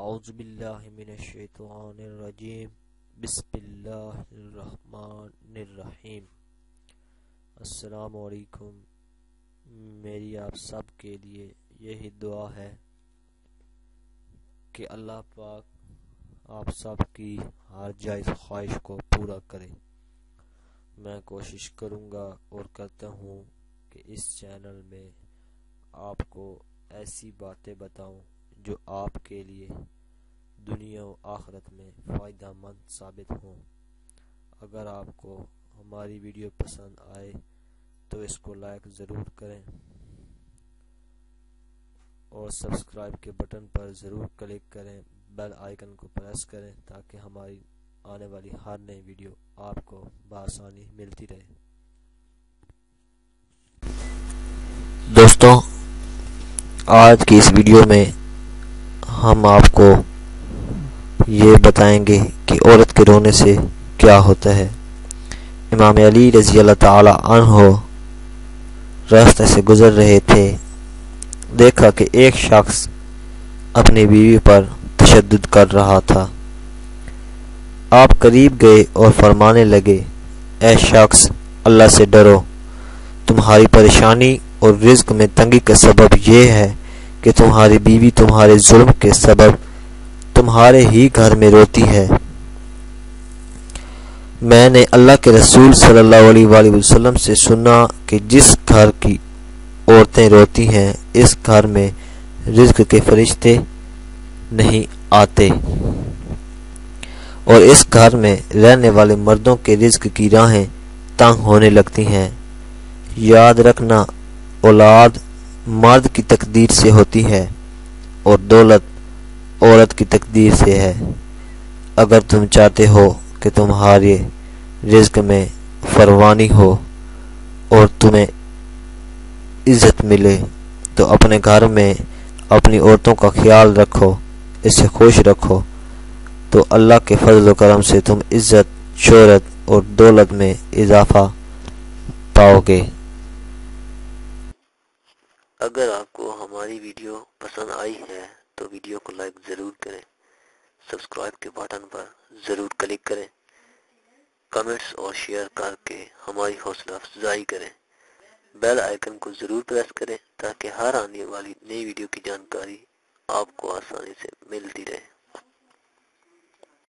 اعوذ باللہ من الشیطان الرجیم بسم اللہ الرحمن الرحیم۔ السلام علیکم۔ میری آپ سب کے لیے یہی دعا ہے کہ اللہ پاک آپ سب کی ہر جائز خواہش کو پورا کرے۔ میں کوشش کروں گا اور کرتا ہوں کہ اس چینل میں آپ کو ایسی باتیں بتاؤں جو آپ کے لیے دنیا و آخرت میں فائدہ مند ثابت ہوں۔ اگر آپ کو ہماری ویڈیو پسند آئے تو اس کو لائک ضرور کریں اور سبسکرائب کے بٹن پر ضرور کلک کریں، بیل آئیکن کو پریس کریں تاکہ ہماری آنے والی ہر نئی ویڈیو آپ کو بآسانی ملتی رہے۔ دوستوں، آج کی اس ویڈیو میں ہم آپ کو یہ بتائیں گے کہ عورت کے رونے سے کیا ہوتا ہے۔ امام علی رضی اللہ تعالی عنہ راستے سے گزر رہے تھے، دیکھا کہ ایک شخص اپنی بیوی پر تشدد کر رہا تھا۔ آپ قریب گئے اور فرمانے لگے، اے شخص، اللہ سے ڈرو، تمہاری پریشانی اور رزق میں تنگی کا سبب یہ ہے کہ تمہاری بیوی تمہارے ظلم کے سبب تمہارے ہی گھر میں روتی ہے۔ میں نے اللہ کے رسول صلی اللہ علیہ وآلہ وسلم سے سنا کہ جس گھر کی عورتیں روتی ہیں اس گھر میں رزق کے فرشتے نہیں آتے اور اس گھر میں رہنے والے مردوں کے رزق کی راہیں تنگ ہونے لگتی ہیں۔ یاد رکھنا، اولاد مرد کی تقدیر سے ہوتی ہے اور دولت عورت کی تقدیر سے ہے۔ اگر تم چاہتے ہو کہ تمہارے رزق میں فراوانی ہو اور تمہیں عزت ملے تو اپنے گھر میں اپنی عورتوں کا خیال رکھو، اسے خوش رکھو، تو اللہ کے فضل و کرم سے تم عزت، شہرت اور دولت میں اضافہ پاؤ گے۔ اگر آپ کو ہماری ویڈیو پسند آئی ہے تو ویڈیو کو لائک ضرور کریں، سبسکرائب کے بٹن پر ضرور کلک کریں، کمنٹس اور شیئر کر کے ہماری حوصلہ افزائی کریں، بیل آئیکن کو ضرور پریس کریں تاکہ ہر آنے والی نئی ویڈیو کی جانکاری آپ کو آسانی سے ملتی رہے۔